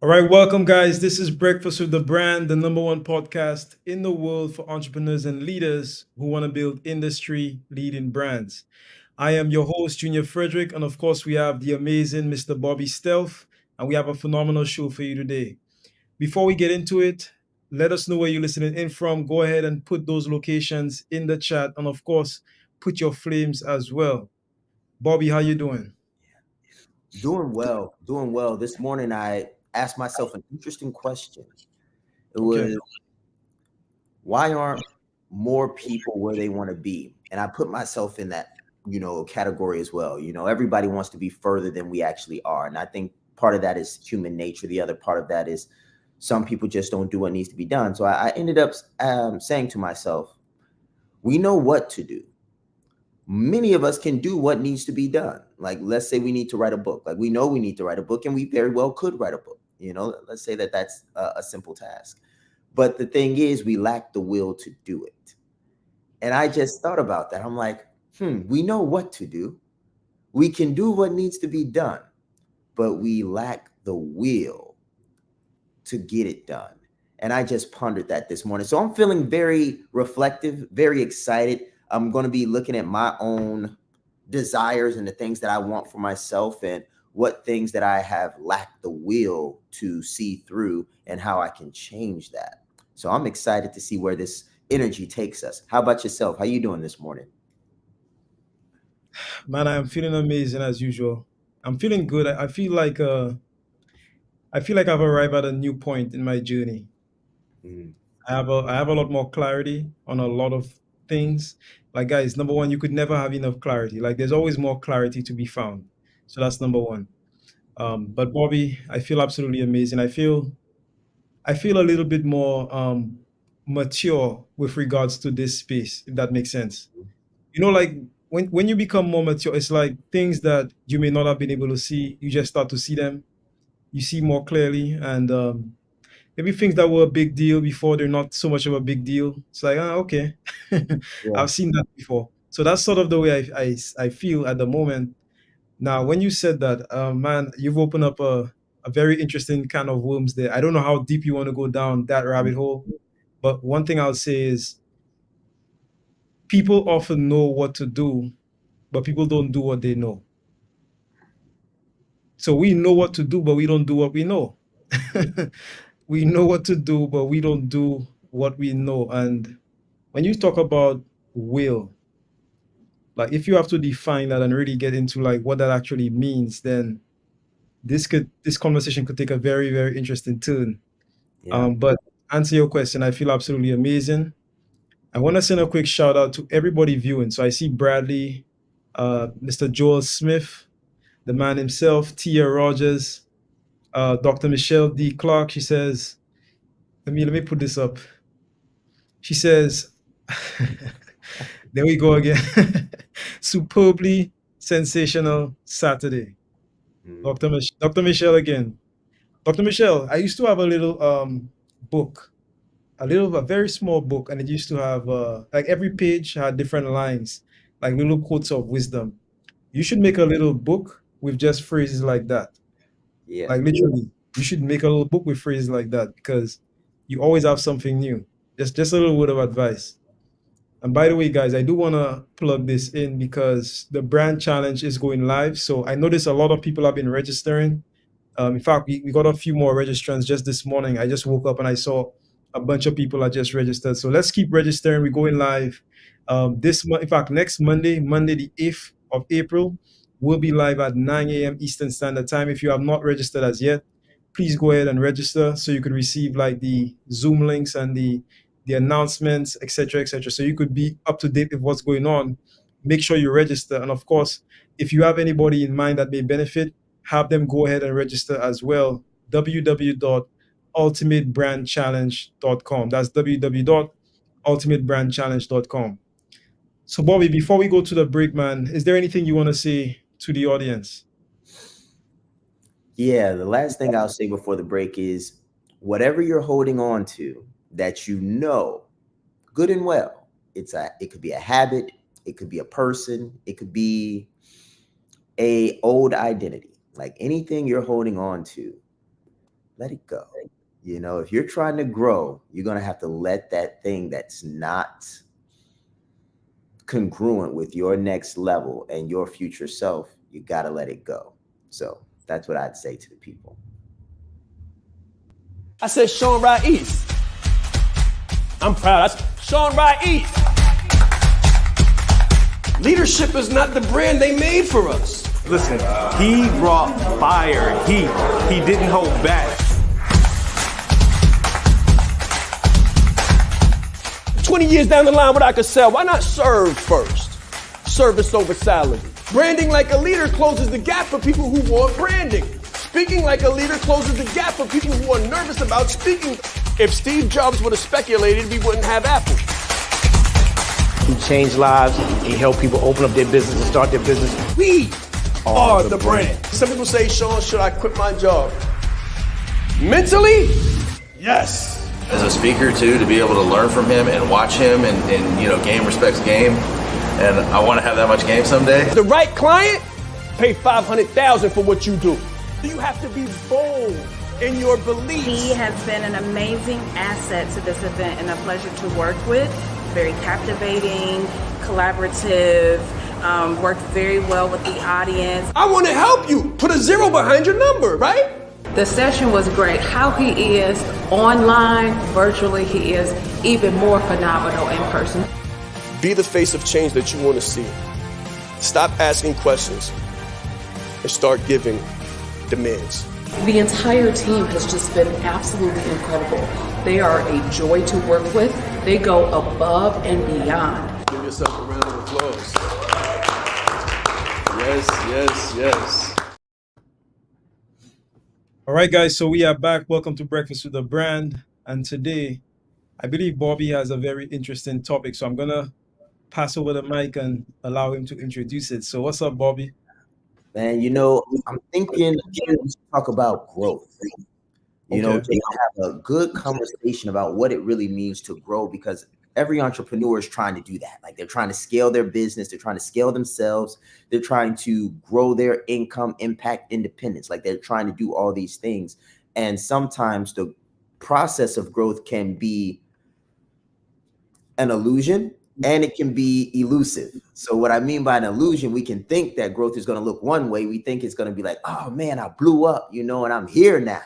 All right, welcome, guys. This is Breakfast with the Brand, the number one podcast in the world for entrepreneurs and leaders who want to build industry leading brands. I am your host, Junior Frederick, and of course, we have the amazing Mr. Bobby Stealth, and we have a phenomenal show for you today. Before we get into it, let us know where you're listening in from. Go ahead and put those locations in the chat, and of course, put your flames as well. Bobby, how you doing? Doing well, doing well. This morning I asked myself an interesting question. It Okay. was, why aren't more people where they want to be? And I put myself in that, category as well. Everybody wants to be further than we actually are. And I think part of that is human nature. The other part of that is some people just don't do what needs to be done. So I ended up saying to myself, we know what to do. Many of us can do what needs to be done. Like, let's say we need to write a book. Like, we know we need to write a book, and we very well could write a book. Let's say that that's a simple task. But the thing is, we lack the will to do it. And I just thought about that. I'm like, we know what to do. We can do what needs to be done, but we lack the will to get it done. And I just pondered that this morning. So I'm feeling very reflective, very excited. I'm going to be looking at my own desires and the things that I want for myself and what things that I have lacked the will to see through and how I can change that. So I'm excited to see where this energy takes us. How about yourself? How you doing this morning? Man, I am feeling amazing as usual. I'm feeling good. I feel like I've arrived at a new point in my journey. Mm, I have a lot more clarity on a lot of things. Like guys, number one, you could never have enough clarity. Like there's always more clarity to be found. So that's number one. But Bobby, I feel absolutely amazing. I feel a little bit more mature with regards to this space, if that makes sense. Like when you become more mature, it's like things that you may not have been able to see, you just start to see them. You see more clearly, and maybe things that were a big deal before, they're not so much of a big deal. It's like, okay. yeah. I've seen that before. So that's sort of the way I feel at the moment. Now, when you said that, man, you've opened up a very interesting kind of worms there. I don't know how deep you want to go down that rabbit hole, but one thing I'll say is people often know what to do, but people don't do what they know. So we know what to do, but we don't do what we know. We know what to do, but we don't do what we know. And when you talk about will, like if you have to define that and really get into like what that actually means, then this conversation could take a very, very interesting turn. Yeah. But answer your question, I feel absolutely amazing. I want to send a quick shout out to everybody viewing. So I see Bradley, Mr. Joel Smith, the man himself, Tia Rogers, Dr. Michelle D. Clark. She says, let me put this up. She says, there we go again. Superbly sensational Saturday. Mm, Dr. Michelle again. Dr. Michelle, I used to have a little book, a very small book, and it used to have like every page had different lines, like little quotes of wisdom. You should make a little book with just phrases like that. yeah. Like literally, you should make a little book with phrases like that because you always have something new. Just a little word of advice. And by the way, guys, I do want to plug this in because the brand challenge is going live. So I noticed a lot of people have been registering. In fact, we got a few more registrants just this morning. I just woke up and I saw a bunch of people are just registered. So let's keep registering. We're going live this month. In fact, next Monday, Monday the 8th of April, we'll be live at 9 a.m. Eastern Standard Time. If you have not registered as yet, please go ahead and register so you could receive like the Zoom links and the announcements, etc., etc. So you could be up to date with what's going on. Make sure you register. And of course, if you have anybody in mind that may benefit, have them go ahead and register as well. www.ultimatebrandchallenge.com. That's www.ultimatebrandchallenge.com. So, Bobby, before we go to the break, man, is there anything you want to say to the audience? Yeah, the last thing I'll say before the break is whatever you're holding on to that good and well. It could be a habit, it could be a person, it could be a old identity. Like anything you're holding on to, let it go. You know, if you're trying to grow, you're going to have to let that thing that's not congruent with your next level and your future self, you got to let it go. So that's what I'd say to the people. I said Shaan Ride East. I'm proud. Shaan Ride East. Leadership is not the brand they made for us. Listen, he brought fire, heat. He didn't hold back. 20 years down the line, what I could sell, why not serve first? Service over salary. Branding like a leader closes the gap for people who want branding. Speaking like a leader closes the gap for people who are nervous about speaking. If Steve Jobs would have speculated, we wouldn't have Apple. He changed lives. He helped people open up their business and start their business. We are the brand. Some people say, Shaan, should I quit my job? Mentally, yes. As a speaker too, to be able to learn from him and watch him and you know, game respects game. And I want to have that much game someday. The right client, pay $500,000 for what you do. You have to be bold in your beliefs. He has been an amazing asset to this event and a pleasure to work with. Very captivating, collaborative, worked very well with the audience. I want to help you. Put a 0 behind your number, right? The session was great. How he is online, virtually, he is even more phenomenal in person. Be the face of change that you want to see. Stop asking questions and start giving demands. The entire team has just been absolutely incredible. They are a joy to work with. They go above and beyond. Give yourself a round of applause. Yes, yes, yes. All right, guys, so we are back. Welcome to Breakfast with the Brand. And today, I believe Bobby has a very interesting topic. So I'm going to pass over the mic and allow him to introduce it. So what's up, Bobby? Man, you know, I'm thinking again, we should talk about growth. You know, to have a good conversation about what it really means to grow, because every entrepreneur is trying to do that. Like, they're trying to scale their business, they're trying to scale themselves, they're trying to grow their income, impact independence. Like, they're trying to do all these things. And sometimes the process of growth can be an illusion and it can be elusive. So what I mean by an illusion, we can think that growth is going to look one way. We think it's going to be like, oh man, I blew up, you know, and I'm here now.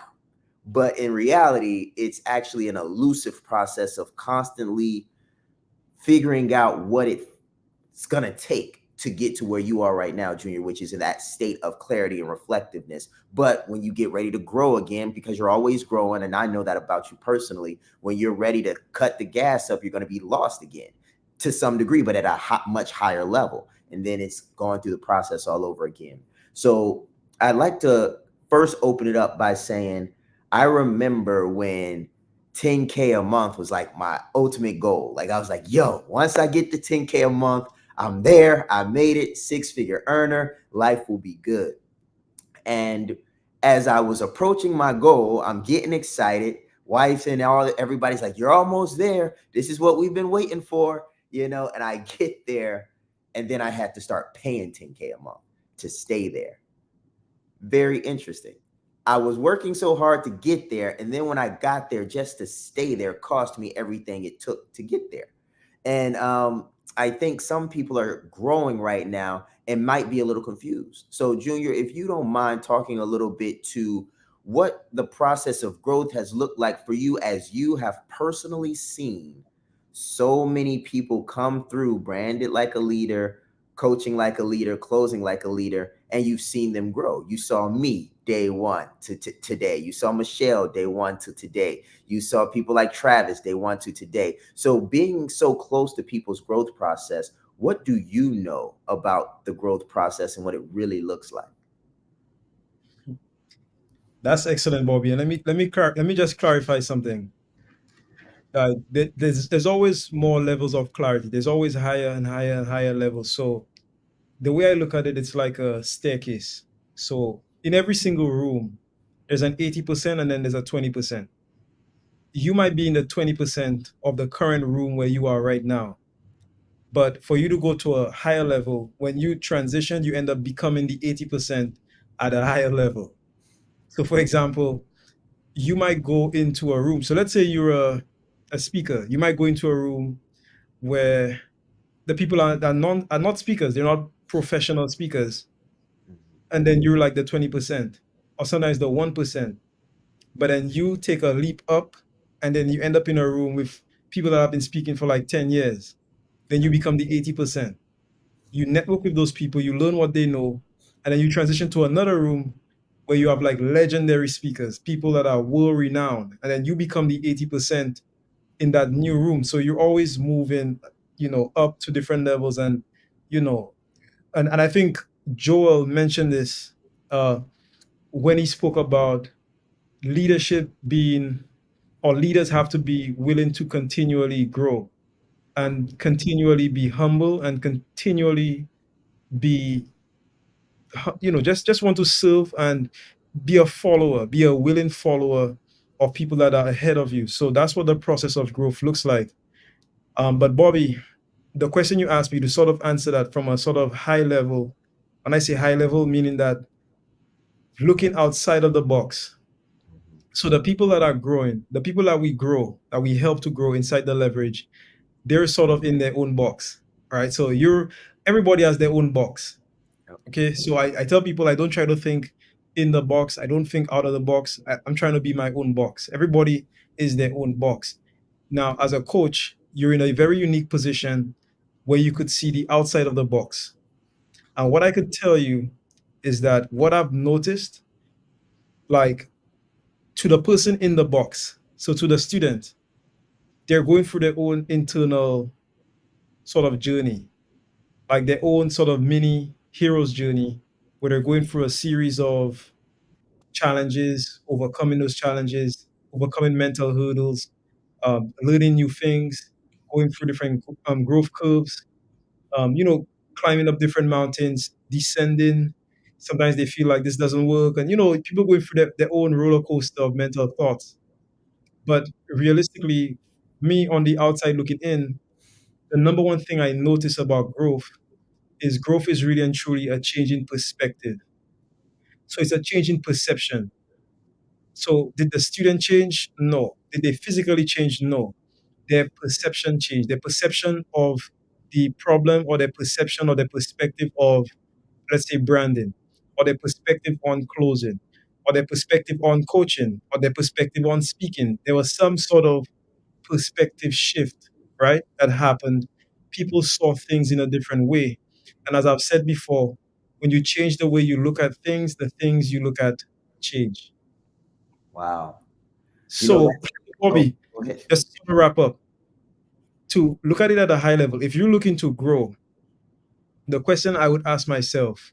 But in reality, it's actually an elusive process of constantly figuring out what it's going to take to get to where you are right now, Junior, which is in that state of clarity and reflectiveness. But when you get ready to grow again, because you're always growing, and I know that about you personally, when you're ready to cut the gas up, you're going to be lost again to some degree, but at a much higher level. And then it's going through the process all over again. So I'd like to first open it up by saying, I remember when 10K a month was like my ultimate goal. Like, I was like, yo, once I get to 10K a month, I'm there. I made it, 6-figure earner. Life will be good. And as I was approaching my goal, I'm getting excited. Wife and everybody's like, you're almost there. This is what we've been waiting for, you know. And I get there, and then I had to start paying 10K a month to stay there. Very interesting. I was working so hard to get there, and then when I got there, just to stay there cost me everything it took to get there. And I think some people are growing right now and might be a little confused. So, Junior, if you don't mind talking a little bit to what the process of growth has looked like for you, as you have personally seen so many people come through, branded like a leader, coaching like a leader, closing like a leader, and you've seen them grow. You saw me day one to today. You saw Michelle day one to today. You saw people like Travis day one to today. So being so close to people's growth process, what do you know about the growth process and what it really looks like? That's excellent, Bobby. And let me just clarify something. There's always more levels of clarity. There's always higher and higher and higher levels. So the way I look at it, it's like a staircase. So in every single room, there's an 80% and then there's a 20%. You might be in the 20% of the current room where you are right now. But for you to go to a higher level, when you transition, you end up becoming the 80% at a higher level. So for example, you might go into a room. So let's say you're a speaker. You might go into a room where the people are not speakers. They're not professional speakers. And then you're like the 20%, or sometimes the 1%. But then you take a leap up, and then you end up in a room with people that have been speaking for like 10 years. Then you become the 80%. You network with those people, you learn what they know, and then you transition to another room where you have like legendary speakers, people that are world renowned, and then you become the 80% in that new room. So you're always moving, up to different levels. And you know and I think Joel mentioned this uh when he spoke about leadership being, or leaders have to be willing to continually grow and continually be humble and continually be, just want to serve and be a follower, be a willing follower of people that are ahead of you. So that's what the process of growth looks like. But Bobby, the question you asked me, to sort of answer that from a sort of high level, when I say high level, meaning that looking outside of the box. So the people that are growing, the people that we grow, that we help to grow inside the leverage, they're sort of in their own box, right? So everybody has their own box. Okay, so I tell people, I don't try to think in the box. I don't think out of the box. I'm trying to be my own box. Everybody is their own box. Now, as a coach, you're in a very unique position where you could see the outside of the box. And what I could tell you is that what I've noticed, like, to the person in the box, so to the student, they're going through their own internal sort of journey, like their own sort of mini hero's journey, where they're going through a series of challenges, overcoming those challenges, overcoming mental hurdles, learning new things, going through different growth curves, climbing up different mountains, descending. Sometimes they feel like this doesn't work. And, people going through their own roller coaster of mental thoughts. But realistically, me on the outside looking in, the number one thing I notice about growth is really and truly a change in perspective. So it's a change in perception. So did the student change? No. Did they physically change? No. Their perception changed. Their perception of the problem, or their perception or their perspective of, let's say, branding, or their perspective on closing, or their perspective on coaching, or their perspective on speaking. There was some sort of perspective shift, right? That happened. People saw things in a different way. And as I've said before, when you change the way you look at things, the things you look at change. Wow. So, That's, oh, Bobby, go ahead. just to wrap up, to look at it at a high level, if you're looking to grow, the question I would ask myself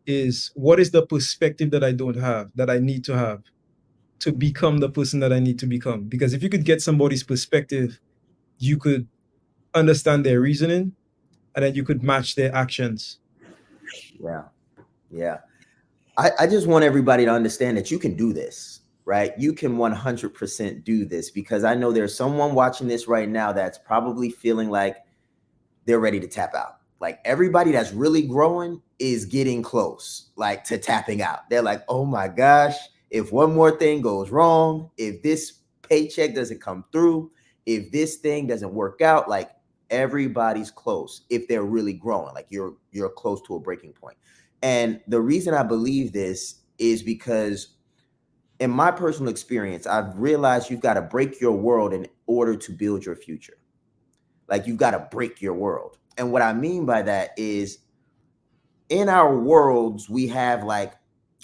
is, what is the perspective that I don't have, that I need to have to become the person that I need to become? Because if you could get somebody's perspective, you could understand their reasoning, and then you could match their actions. Yeah. Yeah. I just want everybody to understand that you can do this, right? You can 100% do this, because I know there's someone watching this right now that's probably feeling like they're ready to tap out. Like, everybody that's really growing is getting close, like, to tapping out. They're like, oh my gosh, if one more thing goes wrong, if this paycheck doesn't come through, if this thing doesn't work out, like, everybody's close if they're really growing. Like, you're close to a breaking point. And the reason I believe this is because, in my personal experience, I've realized you've got to break your world in order to build your future. Like, you've got to break your world. And what I mean by that is, in our worlds, we have like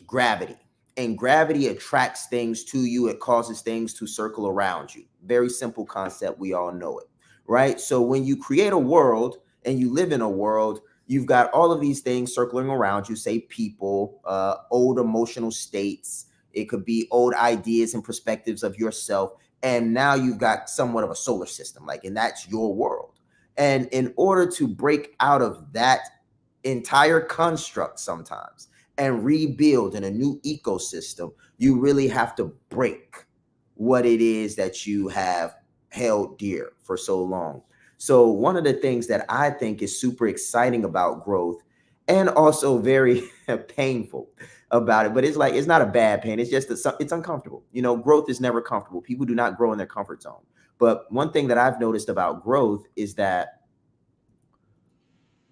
gravity, and gravity attracts things to you. It causes things to circle around you. Very simple concept. We all know it, right? So when you create a world and you live in a world, you've got all of these things circling around you, say people, old emotional states. It could be old ideas and perspectives of yourself. And now you've got somewhat of a solar system, like, and that's your world. And in order to break out of that entire construct sometimes and rebuild in a new ecosystem, you really have to break what it is that you have held dear for so long. So one of the things that I think is super exciting about growth, and also very painful, about it. But it's like, it's not a bad pain. It's just that it's uncomfortable. You know, growth is never comfortable. People do not grow in their comfort zone. But one thing that I've noticed about growth is that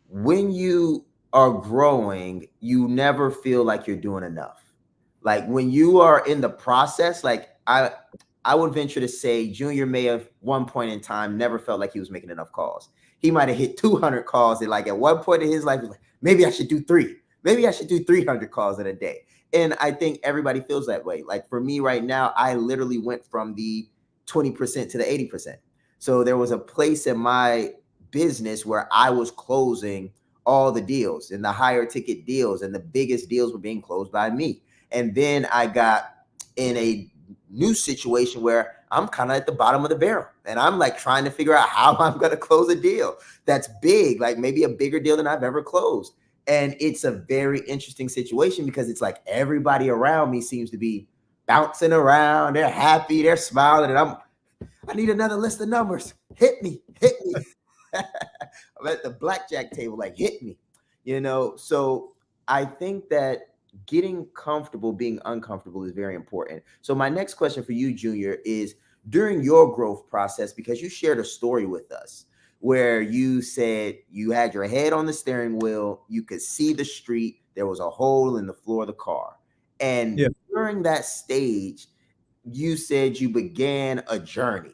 when you are growing, you never feel like you're doing enough. Like when you are in the process, like I would venture to say Junior may have one point in time never felt like he was making enough calls. He might have hit 200 calls, and like at one point in his life, he was like, maybe I should do three. Maybe I should do 300 calls in a day. And I think everybody feels that way. Like for me right now, I literally went from the 20% to the 80%. So there was a place in my business where I was closing all the deals and the higher ticket deals, and the biggest deals were being closed by me. And then I got in a new situation where I'm kind of at the bottom of the barrel, and I'm like trying to figure out how I'm going to close a deal that's big, like maybe a bigger deal than I've ever closed. And it's a very interesting situation because it's like everybody around me seems to be bouncing around. They're happy, they're smiling, and I need another list of numbers. Hit me, hit me. I'm at the blackjack table, like hit me, you know? So I think that getting comfortable being uncomfortable is very important. So my next question for you, Junior, is during your growth process, because you shared a story with us where you said you had your head on the steering wheel, you could see the street, there was a hole in the floor of the car. And Yeah. during that stage, you said you began a journey.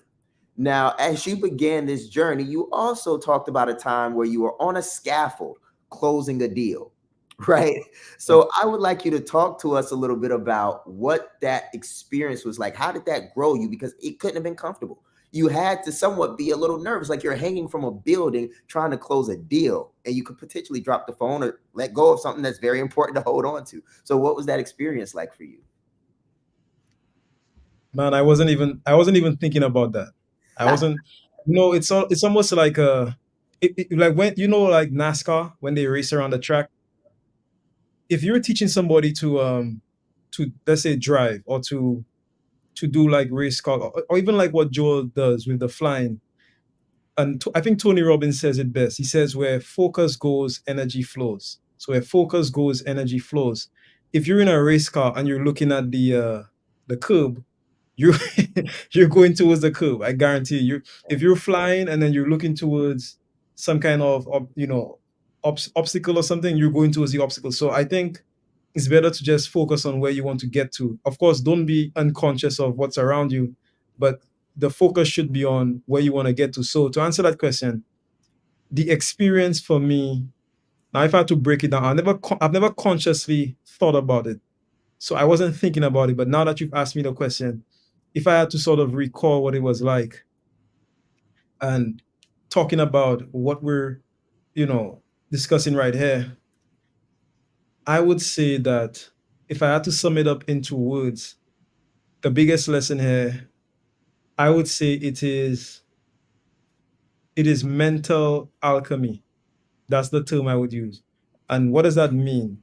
Now, as you began this journey, you also talked about a time where you were on a scaffold closing a deal, right? So I would like you to talk to us a little bit about what that experience was like. How did that grow you? Because it couldn't have been comfortable. You had to somewhat be a little nervous, like you're hanging from a building trying to close a deal, and you could potentially drop the phone or let go of something that's very important to hold on to. So what was that experience like for you? Man, I wasn't even thinking about that. I wasn't. It's almost like like when like NASCAR when they race around the track. If you're teaching somebody to let's say drive or to do like race car, or even like what Joel does with the flying. And I think Tony Robbins says it best. He says, where focus goes, energy flows. So where focus goes, energy flows. If you're in a race car and you're looking at the curb, you you're going towards the curb. I guarantee you. If you're flying and then you're looking towards some kind of obstacle or something, you're going towards the obstacle. So I think it's better to just focus on where you want to get to. Of course, don't be unconscious of what's around you, but the focus should be on where you want to get to. So to answer that question, the experience for me, now if I had to break it down, I've never consciously thought about it. So I wasn't thinking about it. But now that you've asked me the question, if I had to sort of recall what it was like and talking about what we're, discussing right here, I would say that if I had to sum it up into words, the biggest lesson here, I would say it is mental alchemy. That's the term I would use. And what does that mean?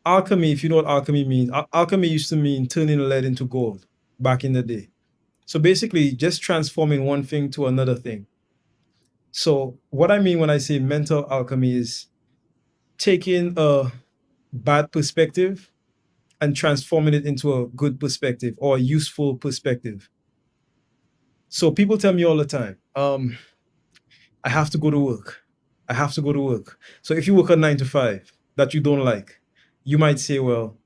Alchemy, if you know what alchemy means, alchemy used to mean turning lead into gold back in the day. So basically, just transforming one thing to another thing. So what I mean when I say mental alchemy is taking a bad perspective and transforming it into a good perspective or a useful perspective. So people tell me all the time, I have to go to work. I have to go to work. So if you work a 9 to 5 that you don't like, you might say, well,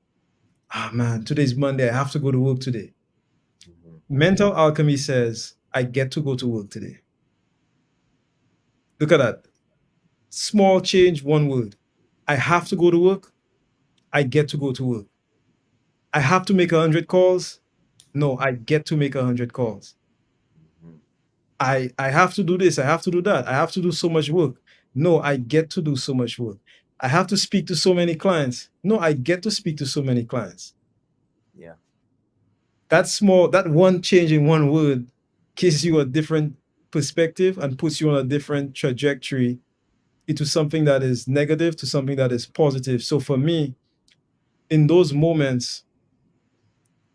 man, today's Monday. I have to go to work today. Mental alchemy says, I get to go to work today. Look at that. Small change, one word. I have to go to work. I get to go to work. I have to make 100 calls. No, I get to make 100 calls. I have to do this. I have to do that. I have to do so much work. No, I get to do so much work. I have to speak to so many clients. No, I get to speak to so many clients. Yeah. That one change in one word gives you a different perspective and puts you on a different trajectory into something that is negative to something that is positive. So for me, in those moments,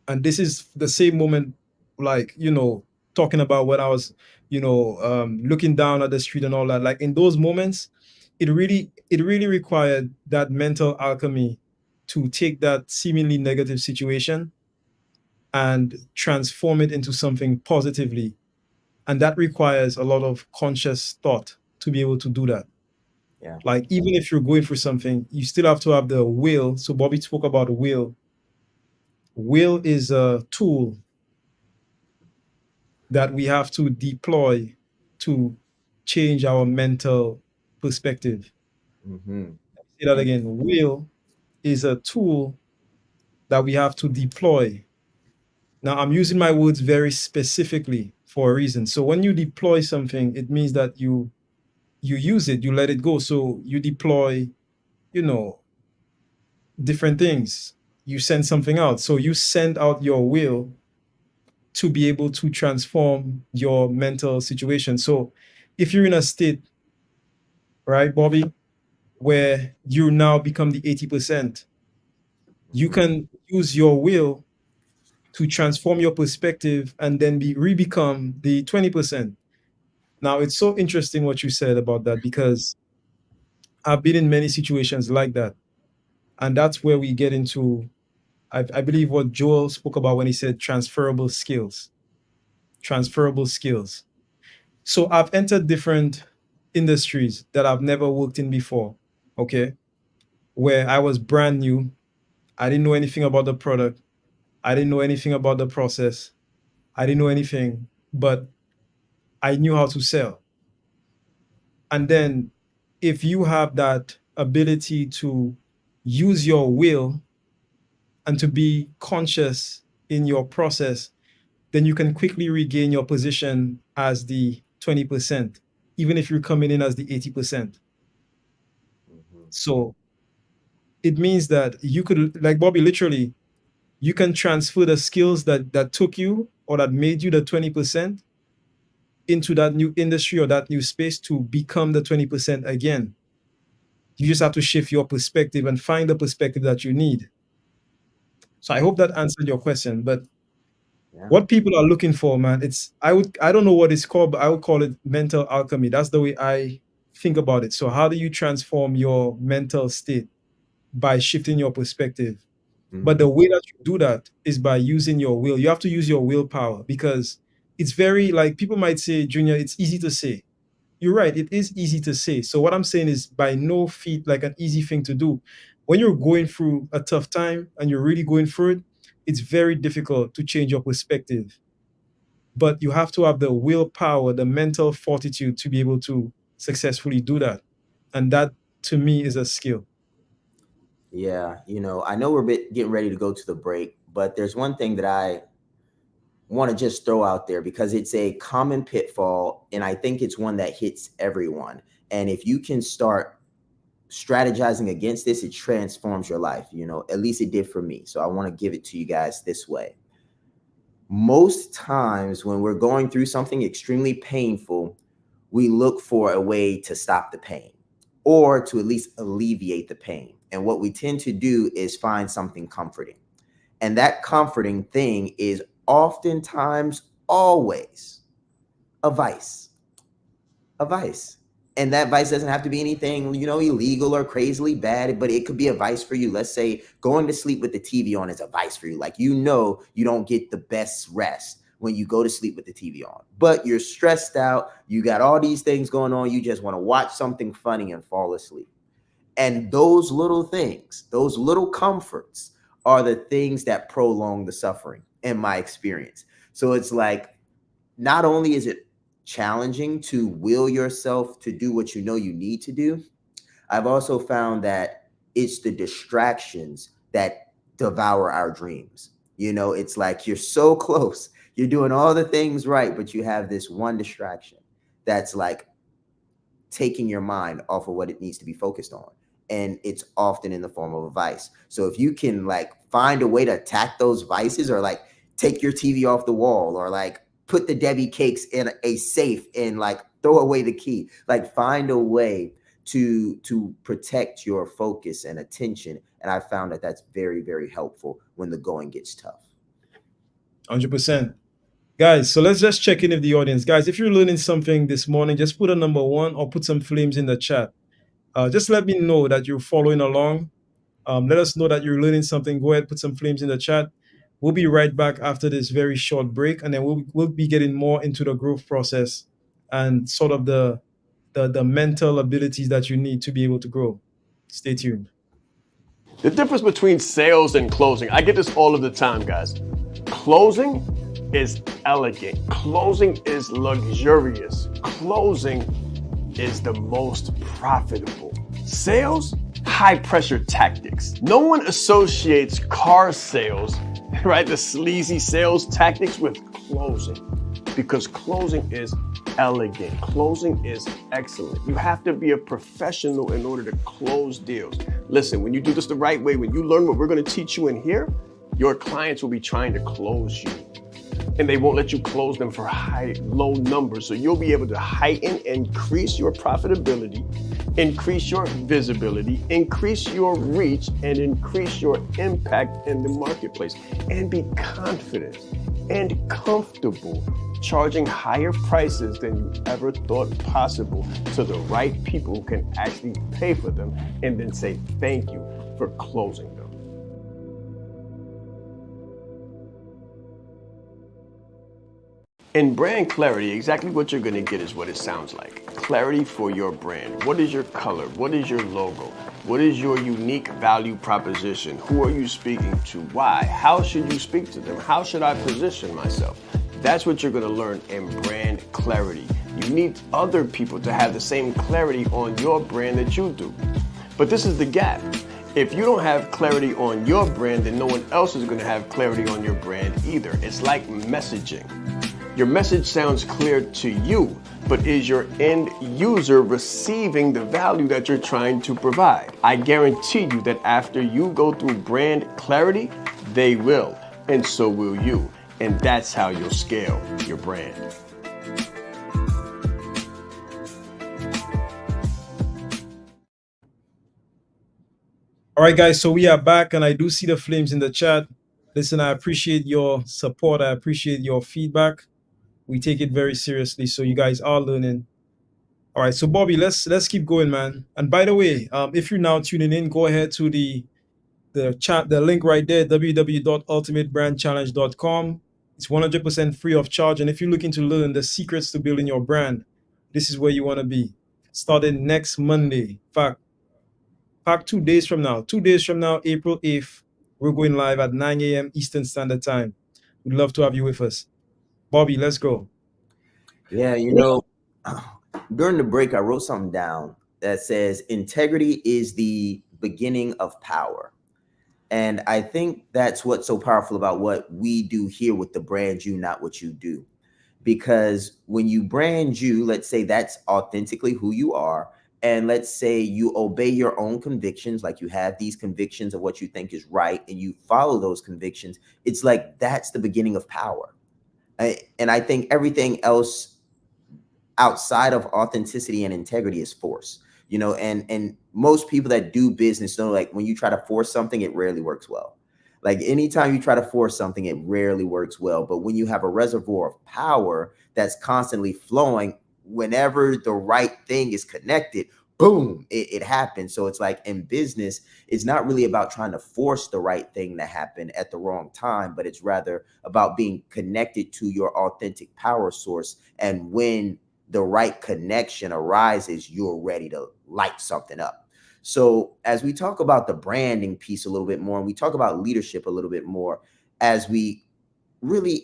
and this is the same moment, like, talking about when I was, looking down at the street and all that, like in those moments, it really required that mental alchemy to take that seemingly negative situation and transform it into something positively. And that requires a lot of conscious thought to be able to do that. Yeah. Like, even if you're going through something, you still have to have the will. So Bobby spoke about will. Will is a tool that we have to deploy to change our mental perspective. Mm-hmm. Say that again. Will is a tool that we have to deploy. Now, I'm using my words very specifically for a reason. So when you deploy something, it means that you use it, you let it go. So you deploy, you know, different things. You send something out. So you send out your will to be able to transform your mental situation. So if you're in a state, right, Bobby, where you now become the 80%, you can use your will to transform your perspective and then be re-become the 20%. Now, it's so interesting what you said about that, because I've been in many situations like that. And that's where we get into, I believe, what Joel spoke about when he said transferable skills. Transferable skills. So I've entered different industries that I've never worked in before, okay? Where I was brand new. I didn't know anything about the product. I didn't know anything about the process. I didn't know anything, but I knew how to sell. And then if you have that ability to use your will and to be conscious in your process, then you can quickly regain your position as the 20%, even if you're coming in as the 80%. So it means that you could, like Bobby, literally, you can transfer the skills that took you or that made you the 20% into that new industry or that new space to become the 20% again. You just have to shift your perspective and find the perspective that you need. So I hope that answered your question. But Yeah. what people are looking for, man, I don't know what it's called, but I would call it mental alchemy. That's the way I think about it. So how do you transform your mental state? By shifting your perspective. But the way that you do that is by using your will. You have to use your willpower, because it's very, like, people might say, Junior, it's easy to say. You're right, it is easy to say. So what I'm saying is, by no feat like an easy thing to do. When you're going through a tough time and you're really going through it, it's very difficult to change your perspective. But you have to have the willpower, the mental fortitude to be able to successfully do that. And that, to me, is a skill. Yeah, I know we're getting ready to go to the break, but there's one thing that I want to just throw out there, because it's a common pitfall, and I think it's one that hits everyone. And if you can start strategizing against this, it transforms your life. At least it did for me. So I want to give it to you guys this way. Most times when we're going through something extremely painful, we look for a way to stop the pain, or to at least alleviate the pain. And what we tend to do is find something comforting. And that comforting thing is oftentimes, always, a vice. A vice. And that vice doesn't have to be anything, illegal or crazily bad, but it could be a vice for you. Let's say going to sleep with the TV on is a vice for you. Like, you don't get the best rest when you go to sleep with the TV on, but you're stressed out. You got all these things going on. You just want to watch something funny and fall asleep. And those little things, those little comforts, are the things that prolong the suffering, in my experience. So it's like, not only is it challenging to will yourself to do what you know you need to do, I've also found that it's the distractions that devour our dreams. It's like you're so close, you're doing all the things right, but you have this one distraction that's like taking your mind off of what it needs to be focused on. And it's often in the form of a vice. So if you can like find a way to attack those vices, or like take your TV off the wall, or like put the Debbie cakes in a safe and like throw away the key, like find a way to protect your focus and attention. And I found that that's very, very helpful when the going gets tough. 100%. Guys, so let's just check in with the audience. Guys, if you're learning something this morning, just put a number 1 or put some flames in the chat. Just let me know that you're following along. Let us know that you're learning something. Go ahead, put some flames in the chat. We'll be right back after this very short break, and then we'll be getting more into the growth process and sort of the mental abilities that you need to be able to grow. Stay tuned. The difference between sales and closing, I get this all of the time, guys. Closing is elegant. Closing is luxurious. Closing is the most profitable. Sales, high pressure tactics. No one associates car sales, right, the sleazy sales tactics with closing, because closing is elegant. Closing is excellent. You have to be a professional in order to close deals. Listen, when you do this the right way, when you learn what we're going to teach you in here, your clients will be trying to close you, and they won't let you close them for low numbers. So you'll be able to heighten, increase your profitability, increase your visibility, increase your reach, and increase your impact in the marketplace, and be confident and comfortable charging higher prices than you ever thought possible to the right people who can actually pay for them and then say thank you for closing them. In brand clarity, exactly what you're going to get is what it sounds like. Clarity for your brand. What is your color? What is your logo? What is your unique value proposition? Who are you speaking to? Why? How should you speak to them? How should I position myself? That's what you're going to learn in brand clarity. You need other people to have the same clarity on your brand that you do. But this is the gap. If you don't have clarity on your brand, then no one else is going to have clarity on your brand either. It's like messaging. Your message sounds clear to you, but is your end user receiving the value that you're trying to provide? I guarantee you that after you go through brand clarity, they will, and so will you. And that's how you'll scale your brand. All right, guys, so we are back, and I do see the flames in the chat. Listen, I appreciate your support. I appreciate your feedback. We take it very seriously, so you guys are learning. All right, so Bobby, let's keep going, man. And by the way, if you're now tuning in, go ahead to the chat, the link right there, www.ultimatebrandchallenge.com. It's 100% free of charge. And if you're looking to learn the secrets to building your brand, this is where you want to be. Starting next Monday. In fact, 2 days from now, April 8th, we're going live at 9 a.m. Eastern Standard Time. We'd love to have you with us. Bobby, let's go. Yeah, during the break, I wrote something down that says integrity is the beginning of power. And I think that's what's so powerful about what we do here with the brand you, not what you do. Because when you brand you, let's say that's authentically who you are. And let's say you obey your own convictions, like you have these convictions of what you think is right, and you follow those convictions. It's like that's the beginning of power. And I think everything else outside of authenticity and integrity is force, and most people that do business know, like, when you try to force something, it rarely works well. Like, anytime you try to force something, it rarely works well. But when you have a reservoir of power that's constantly flowing, whenever the right thing is connected, boom, it happens. So it's like in business, it's not really about trying to force the right thing to happen at the wrong time, but it's rather about being connected to your authentic power source. And when the right connection arises, you're ready to light something up. So as we talk about the branding piece a little bit more, and we talk about leadership a little bit more, as we really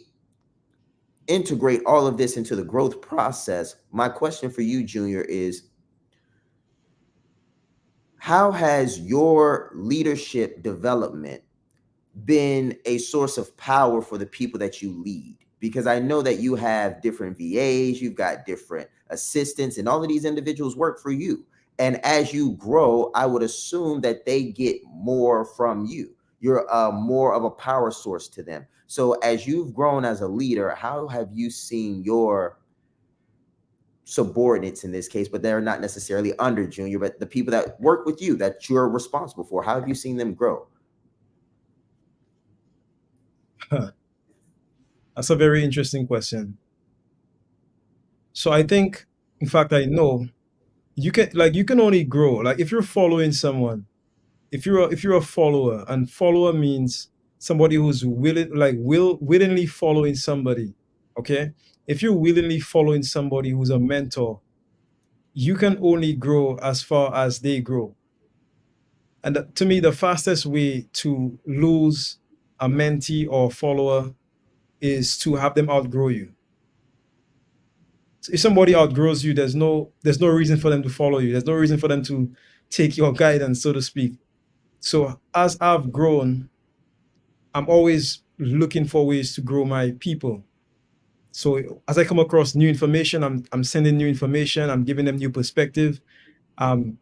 integrate all of this into the growth process, my question for you, Junior, is how has your leadership development been a source of power for the people that you lead? Because I know that you have different VAs, you've got different assistants, and all of these individuals work for you. And as you grow, I would assume that they get more from you. You're more of a power source to them. So as you've grown as a leader, how have you seen your subordinates, in this case, but they're not necessarily under Junior, but the people that work with you that you're responsible for, how have you seen them grow? That's a very interesting question. So I think, in fact, I know you can only grow. Like, if you're following someone, if you're a follower, and follower means somebody who's willingly following somebody. Okay, if you're willingly following somebody who's a mentor, you can only grow as far as they grow. And to me, the fastest way to lose a mentee or follower is to have them outgrow you. So if somebody outgrows you, there's no reason for them to follow you. There's no reason for them to take your guidance, so to speak. So as I've grown, I'm always looking for ways to grow my people. So as I come across new information, I'm sending new information. I'm giving them new perspective. I'm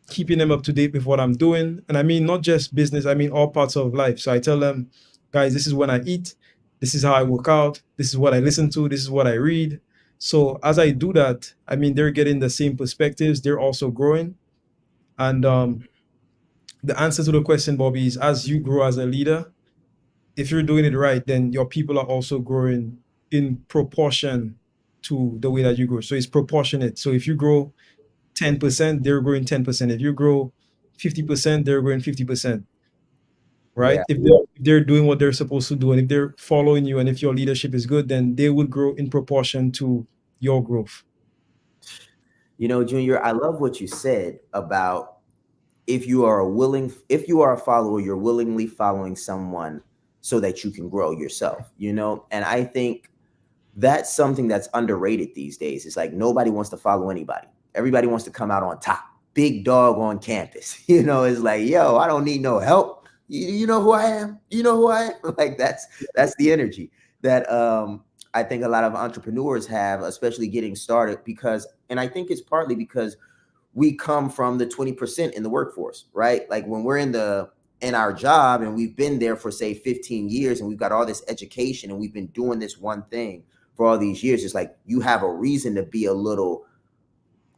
keeping them up to date with what I'm doing. And I mean, not just business, I mean, all parts of life. So I tell them, guys, this is when I eat. This is how I work out. This is what I listen to. This is what I read. So as I do that, I mean, they're getting the same perspectives. They're also growing. And the answer to the question, Bobby, is as you grow as a leader, if you're doing it right, then your people are also growing in proportion to the way that you grow. So it's proportionate. So if you grow 10%, they're growing 10%. If you grow 50%, they're growing 50%. Right? Yeah. If they're doing what they're supposed to do, and if they're following you, and if your leadership is good, then they will grow in proportion to your growth. Junior, I love what you said about if you are a follower, you're willingly following someone so that you can grow yourself, and I think that's something that's underrated these days. It's like nobody wants to follow anybody. Everybody wants to come out on top, big dog on campus. It's like, yo, I don't need no help. You know who I am? You know who I am? Like that's the energy that I think a lot of entrepreneurs have, especially getting started, and I think it's partly because we come from the 20% in the workforce, right? Like when we're in our job and we've been there for say 15 years and we've got all this education and we've been doing this one thing for all these years, it's like you have a reason to be a little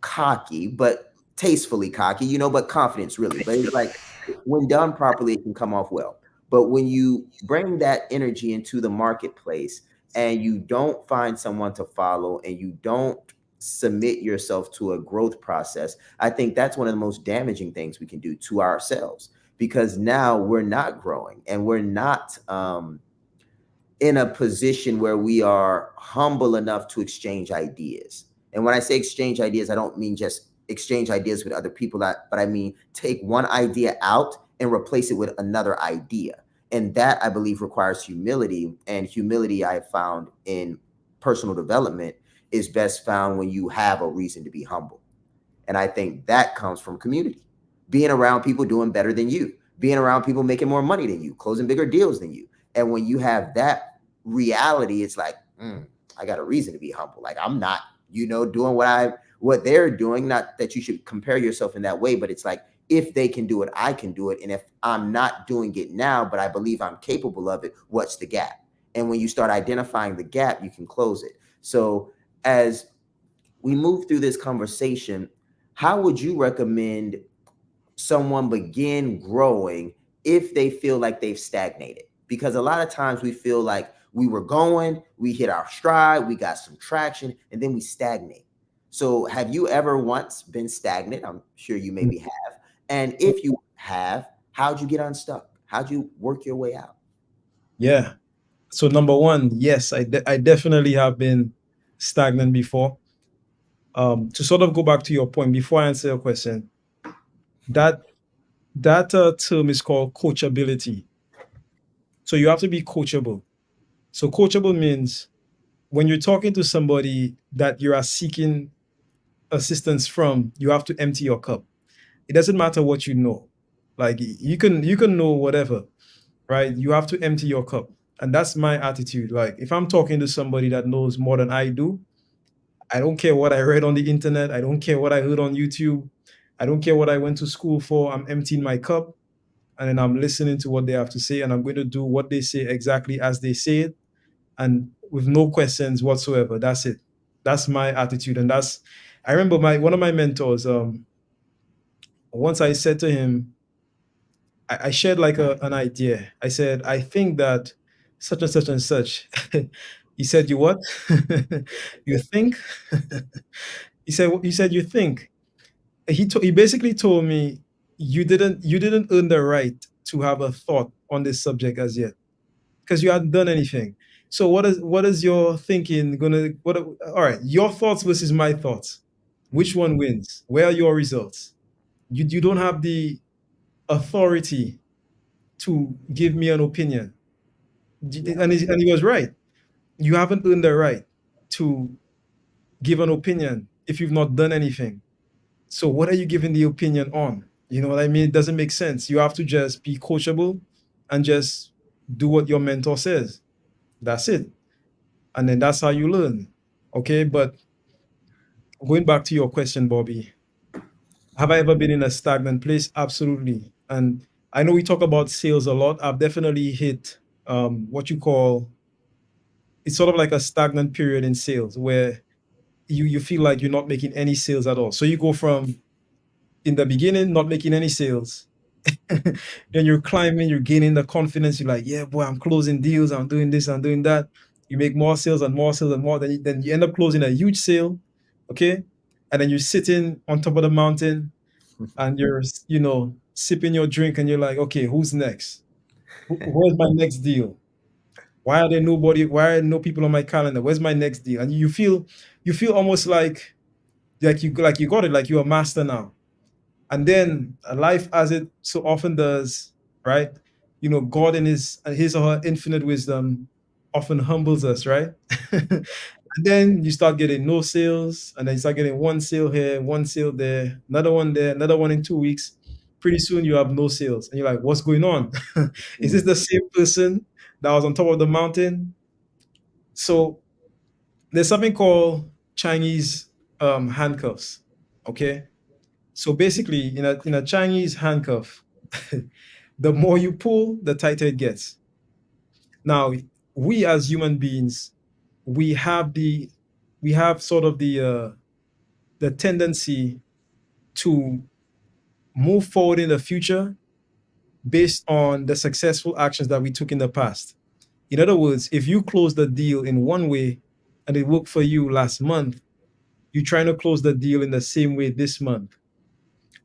cocky, but tastefully cocky, but confidence really. But it's like when done properly, it can come off well. But when you bring that energy into the marketplace and you don't find someone to follow and you don't submit yourself to a growth process, I think that's one of the most damaging things we can do to ourselves, because now we're not growing and we're not in a position where we are humble enough to exchange ideas. And when I say exchange ideas, I don't mean just exchange ideas with other people, but I mean take one idea out and replace it with another idea. And that, I believe, requires humility. And humility, I have found in personal development, is best found when you have a reason to be humble. And I think that comes from community, being around people doing better than you, being around people making more money than you, closing bigger deals than you. And when you have that reality, it's like, I got a reason to be humble. Like I'm not, doing what they're doing. Not that you should compare yourself in that way, but it's like, if they can do it, I can do it. And if I'm not doing it now, but I believe I'm capable of it, what's the gap? And when you start identifying the gap, you can close it. So as we move through this conversation, how would you recommend someone begin growing if they feel like they've stagnated? Because a lot of times we feel like we were going, we hit our stride, we got some traction, and then we stagnate. So have you ever once been stagnant? I'm sure you maybe have. And if you have, how'd you get unstuck? How'd you work your way out? Yeah. So number one, yes, I definitely have been stagnant before. To sort of go back to your point before I answer your question, that term is called coachability. So you have to be coachable. So coachable means when you're talking to somebody that you are seeking assistance from, you have to empty your cup. It doesn't matter what you know. Like you can know whatever, right? You have to empty your cup. And that's my attitude. Like if I'm talking to somebody that knows more than I do, I don't care what I read on the internet. I don't care what I heard on YouTube. I don't care what I went to school for. I'm emptying my cup and then I'm listening to what they have to say, and I'm going to do what they say exactly as they say it and with no questions whatsoever. That's it. That's my attitude. And I remember one of my mentors, once I said to him, I shared like an idea. I said, I think that such and such and such. He said, you what? You think? He said, you think? He basically told me, you didn't earn the right to have a thought on this subject as yet because you hadn't done anything. So what is your thinking gonna what all right, your thoughts versus my thoughts. Which one wins? Where are your results? You don't have the authority to give me an opinion. And he was right. You haven't earned the right to give an opinion if you've not done anything. So what are you giving the opinion on? You know what I mean? It doesn't make sense. You have to just be coachable and just do what your mentor says. That's it. And then that's how you learn. Okay. But going back to your question, Bobby, have I ever been in a stagnant place? Absolutely. And I know we talk about sales a lot. I've definitely hit what you call, it's sort of like a stagnant period in sales where you feel like you're not making any sales at all. So you go from in the beginning not making any sales, then you're climbing, you're gaining the confidence. You're like, yeah, boy, I'm closing deals, I'm doing this, I'm doing that. You make more sales and more sales and more. Then you end up closing a huge sale, okay? And then you're sitting on top of the mountain and you're, sipping your drink and you're like, okay, who's next? Where's my next deal? Why are there nobody? Why are no people on my calendar? Where's my next deal? And you feel almost like you got it, like you're a master now. And then life, as it so often does, right? God in his or her infinite wisdom often humbles us, right? And then you start getting no sales, and then you start getting one sale here, one sale there, another one there, another one in 2 weeks. Pretty soon you have no sales, and you're like, "What's going on? Is this the same person that was on top of the mountain?" So there's something called Chinese handcuffs. Okay, so basically, in a Chinese handcuff, the more you pull, the tighter it gets. Now, we as human beings, we have sort of the tendency to move forward in the future based on the successful actions that we took in the past. In other words, if you close the deal in one way and it worked for you last month, you're trying to close the deal in the same way this month.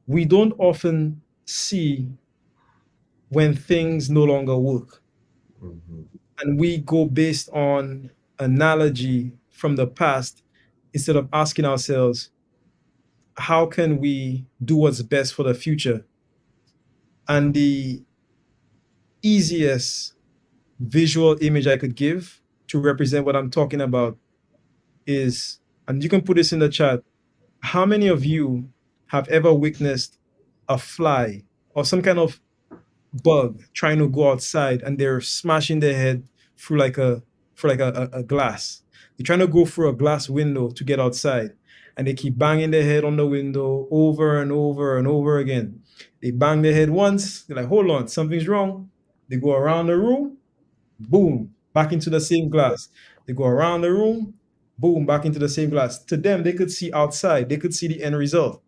We don't often see when things no longer work. And we go based on analogy from the past instead of asking ourselves, how can we do what's best for the future? And the easiest visual image I could give to represent what I'm talking about is, and you can put this in the chat, how many of you have ever witnessed a fly or some kind of bug trying to go outside and they're smashing their head through a glass? They're trying to go through a glass window to get outside, and they keep banging their head on the window over and over and over again. They bang their head once, they're like, hold on, something's wrong. They go around the room, boom, back into the same glass. They go around the room, boom, back into the same glass. To them, they could see outside, they could see the end result.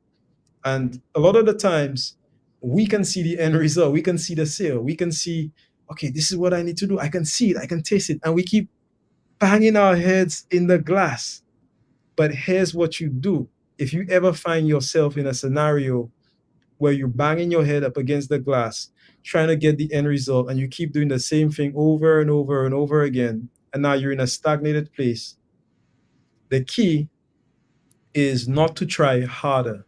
And a lot of the times, we can see the end result. We can see the sale. We can see, okay, this is what I need to do. I can see it. I can taste it. And we keep banging our heads in the glass. But here's what you do. If you ever find yourself in a scenario where you're banging your head up against the glass, trying to get the end result, and you keep doing the same thing over and over and over again, and now you're in a stagnated place, the key is not to try harder.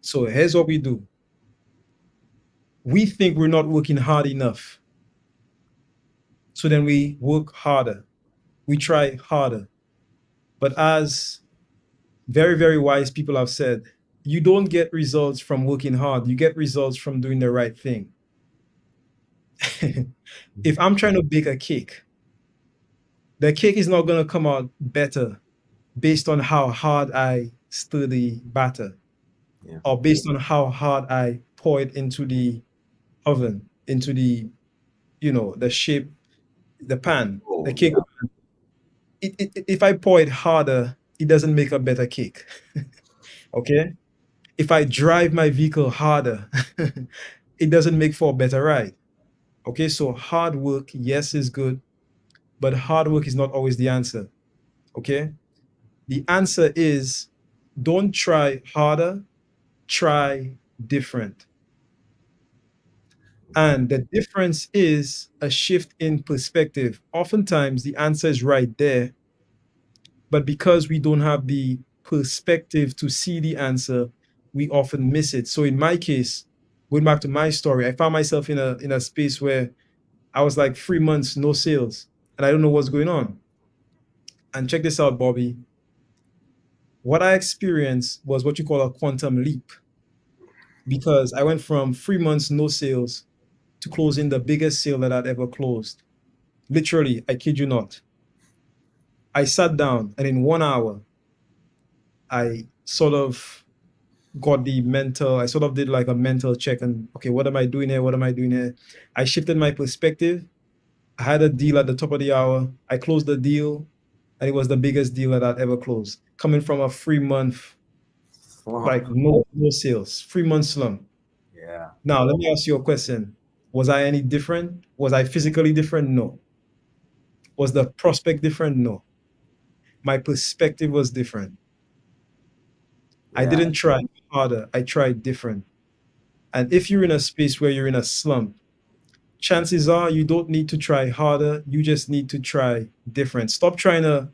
So here's what we do. We think we're not working hard enough. So then we work harder. We try harder. But as very, very wise people have said, you don't get results from working hard. You get results from doing the right thing. If I'm trying to bake a cake, the cake is not going to come out better based on how hard I stir the batter, or based on how hard I pour it into the oven, into the, the shape, the pan, the cake. If I pour it harder, it doesn't make a better cake. Okay? If I drive my vehicle harder, it doesn't make for a better ride. Okay, so hard work, yes, is good, but hard work is not always the answer. Okay? The answer is, don't try harder, try different. And the difference is a shift in perspective. Oftentimes, the answer is right there, but because we don't have the perspective to see the answer, we often miss it. So, in my case, going back to my story, I found myself in a space where I was like 3 months no sales, and I don't know what's going on. And check this out, Bobby. What I experienced was what you call a quantum leap, because I went from 3 months no sales to closing the biggest sale that I'd ever closed. Literally, I kid you not. I sat down and in 1 hour, I sort of I sort of did like a mental check and, okay, what am I doing here? What am I doing here? I shifted my perspective. I had a deal at the top of the hour. I closed the deal and it was the biggest deal that I'd ever closed. Coming from a 3 month, like no sales, 3 month slump. Yeah. Now, let me ask you a question. Was I any different? Was I physically different? No. Was the prospect different? No. My perspective was different. I Yeah. didn't try harder. I tried different. And if you're in a space where you're in a slump, chances are you don't need to try harder. You just need to try different. Stop trying to,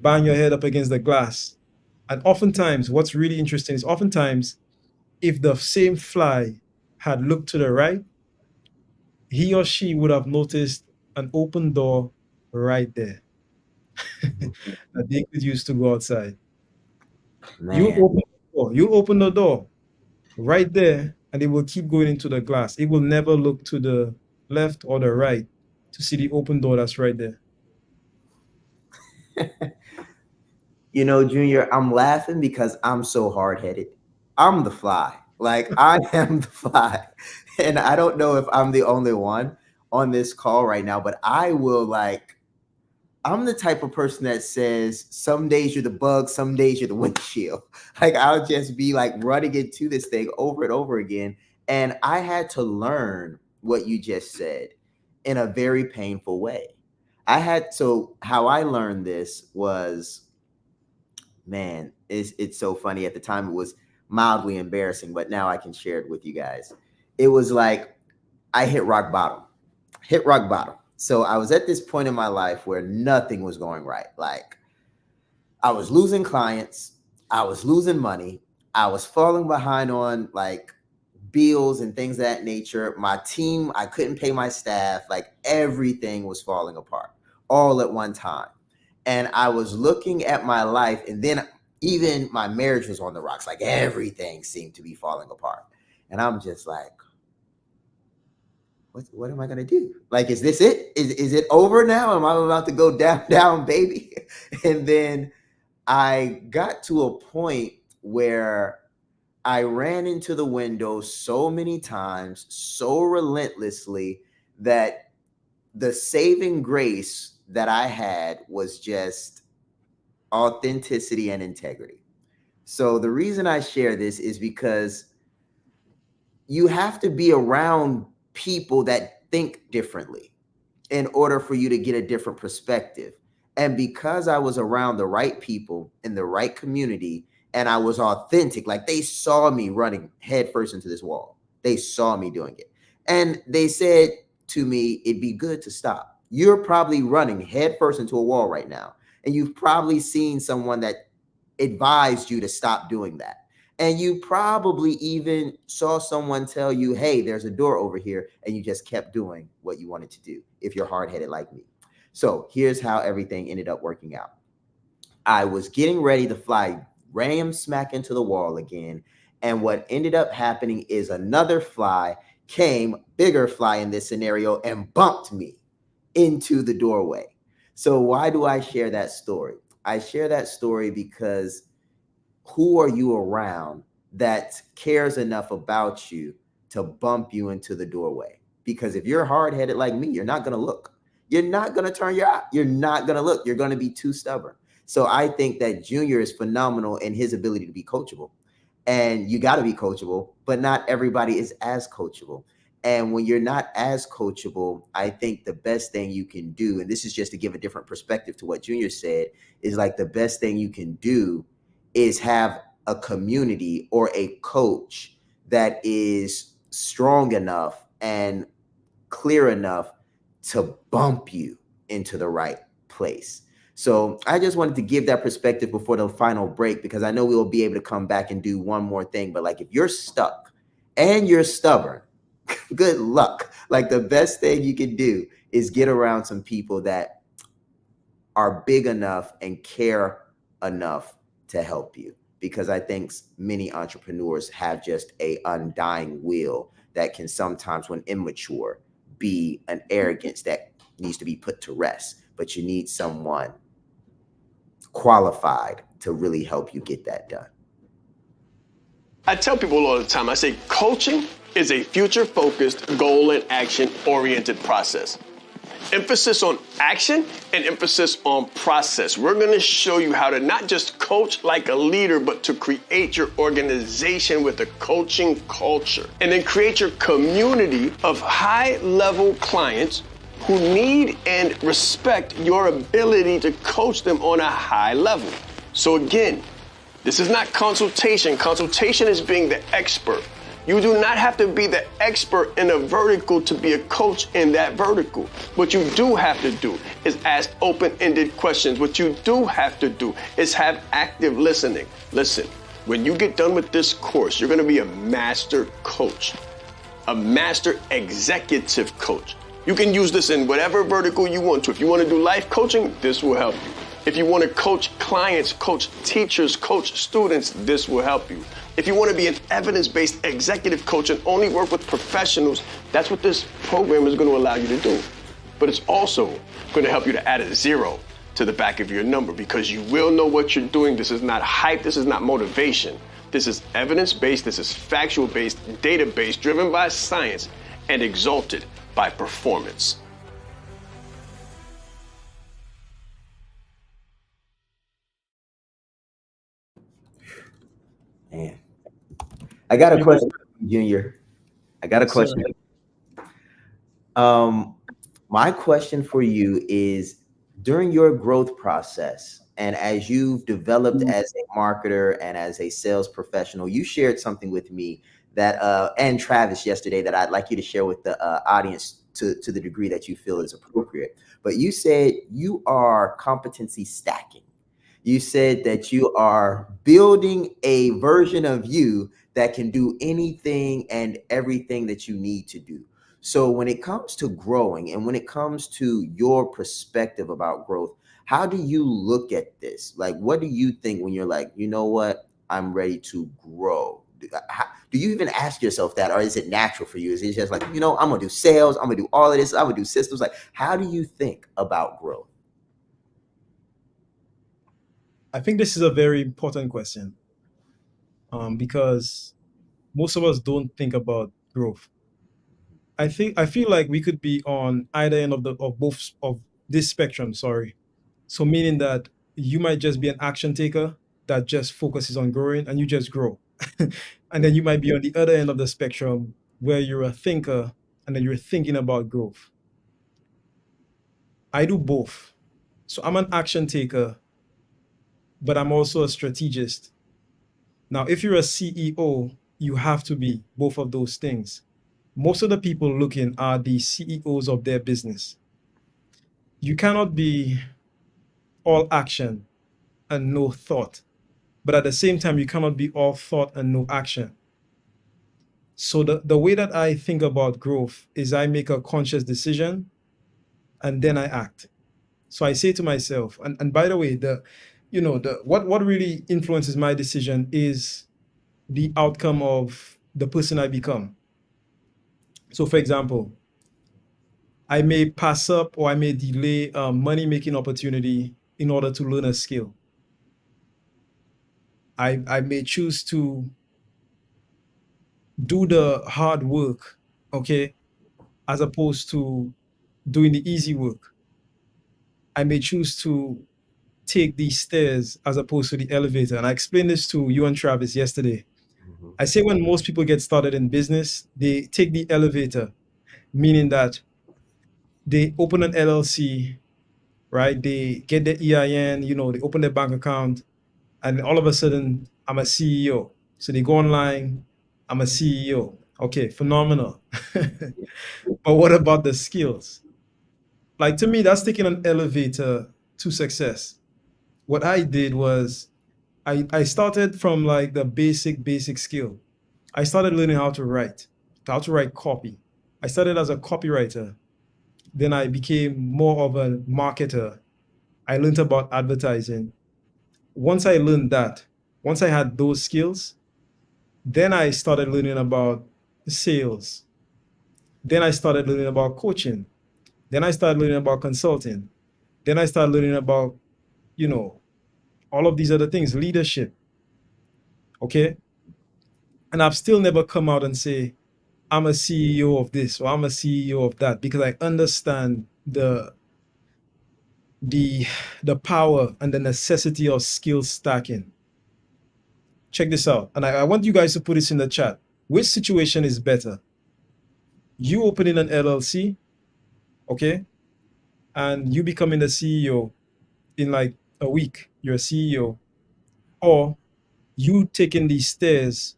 bang your head up against the glass. And oftentimes, what's really interesting is oftentimes, if the same fly had looked to the right, he or she would have noticed an open door right there that they could use to go outside. Man. You'll open the door right there, and it will keep going into the glass. It will never look to the left or the right to see the open door that's right there. Junior, I'm laughing because I'm so hard-headed. I'm the fly. Like, I am the fly. And I don't know if I'm the only one on this call right now, but I'm the type of person that says some days you're the bug, some days you're the windshield. Like, I'll just be like running into this thing over and over again. And I had to learn what you just said in a very painful way. So how I learned this was, man, it's so funny. At the time, it was mildly embarrassing, but now I can share it with you guys. It was like I hit rock bottom. So I was at this point in my life where nothing was going right. Like, I was losing clients, I was losing money, I was falling behind on like bills and things of that nature. My team, I couldn't pay my staff. Like, everything was falling apart all at one time. And I was looking at my life, and then even my marriage was on the rocks. Like, everything seemed to be falling apart. And I'm just like, what am I going to do? Like, is this it? Is it over now? Am I about to go down, baby? And then I got to a point where I ran into the window so many times, so relentlessly, that the saving grace that I had was just authenticity and integrity. So the reason I share this is because you have to be around people that think differently in order for you to get a different perspective. And because I was around the right people in the right community and I was authentic, like, they saw me running headfirst into this wall. They saw me doing it. And they said to me, it'd be good to stop. You're probably running headfirst into a wall right now. And you've probably seen someone that advised you to stop doing that. And you probably even saw someone tell you, hey, there's a door over here, and you just kept doing what you wanted to do if you're hard-headed like me. So here's how everything ended up working out. I was getting ready to fly ram smack into the wall again. And what ended up happening is another fly came, bigger fly in this scenario, and bumped me into the doorway. So why do I share that story? I share that story because who are you around that cares enough about you to bump you into the doorway? Because if you're hard-headed like me, you're not going to look. You're not going to turn your eye. You're not going to look. You're going to be too stubborn. So I think that Junior is phenomenal in his ability to be coachable. And you got to be coachable, but not everybody is as coachable. And when you're not as coachable, I think the best thing you can do, and this is just to give a different perspective to what Junior said, is like the best thing you can do is have a community or a coach that is strong enough and clear enough to bump you into the right place. So I just wanted to give that perspective before the final break, because I know we will be able to come back and do one more thing. But like, if you're stuck and you're stubborn, good luck. Like, the best thing you can do is get around some people that are big enough and care enough to help you, because I think many entrepreneurs have just a undying will that can sometimes, when immature, be an arrogance that needs to be put to rest. But you need someone qualified to really help you get that done. I tell people all the time, I say coaching is a future-focused, goal and action-oriented process. Emphasis on action and emphasis on process. We're going to show you how to not just coach like a leader, but to create your organization with a coaching culture, and then create your community of high-level clients who need and respect your ability to coach them on a high level. So again, this is not consultation. Consultation is being the expert. You do not have to be the expert in a vertical to be a coach in that vertical. What you do have to do is ask open-ended questions. What you do have to do is have active listening. Listen, when you get done with this course, you're going to be a master coach, a master executive coach. You can use this in whatever vertical you want to. If you want to do life coaching, this will help you. If you want to coach clients, coach teachers, coach students, this will help you. If you want to be an evidence-based executive coach and only work with professionals, that's what this program is going to allow you to do. But it's also going to help you to add a 0 to the back of your number, because you will know what you're doing. This is not hype. This is not motivation. This is evidence-based. This is factual-based, data-based, driven by science, and exalted by performance. Man, I got a question, Junior. I got a question. My question for you is, during your growth process and as you've developed as a marketer and as a sales professional, you shared something with me that and Travis yesterday that I'd like you to share with the audience to the degree that you feel is appropriate. But you said you are competency stacking. You said that you are building a version of you that can do anything and everything that you need to do. So when it comes to growing and when it comes to your perspective about growth, how do you look at this? Like, what do you think when you're like, you know what, I'm ready to grow? Do you even ask yourself that, or is it natural for you? Is it just like, you know, I'm gonna do sales, I'm gonna do all of this, I'm gonna do systems? Like, how do you think about growth? I think this is a very important question, because most of us don't think about growth. I feel like we could be on either end of both of this spectrum. Sorry, so meaning that you might just be an action taker that just focuses on growing and you just grow, and then you might be on the other end of the spectrum where you're a thinker and then you're thinking about growth. I do both. So I'm an action taker, but I'm also a strategist. Now, if you're a CEO, you have to be both of those things. Most of the people looking are the CEOs of their business. You cannot be all action and no thought, but at the same time, you cannot be all thought and no action. So the way that I think about growth is I make a conscious decision and then I act. So I say to myself, and by the way, what really influences my decision is the outcome of the person I become. So for example, I may pass up or I may delay a money-making opportunity in order to learn a skill. I may choose to do the hard work, okay, as opposed to doing the easy work. I may choose to take the stairs as opposed to the elevator. And I explained this to you and Travis yesterday. I say when most people get started in business, they take the elevator, meaning that they open an LLC, right? They get their EIN, they open their bank account, and all of a sudden I'm a CEO. So they go online, I'm a CEO. Okay, phenomenal. But what about the skills? Like to me, that's taking an elevator to success. What I did was I started from like the basic skill. I started learning how to write copy. I started as a copywriter. Then I became more of a marketer. I learned about advertising. Once I learned that, once I had those skills, then I started learning about sales. Then I started learning about coaching. Then I started learning about consulting. Then I started learning about, you know, all of these other things, leadership. Okay. And I've still never come out and say, I'm a CEO of this or I'm a CEO of that because I understand the the power and the necessity of skill stacking. Check this out. And I want you guys to put this in the chat. Which situation is better? You opening an LLC, okay, and you becoming the CEO in like a week, you're a CEO, or you taking these stairs,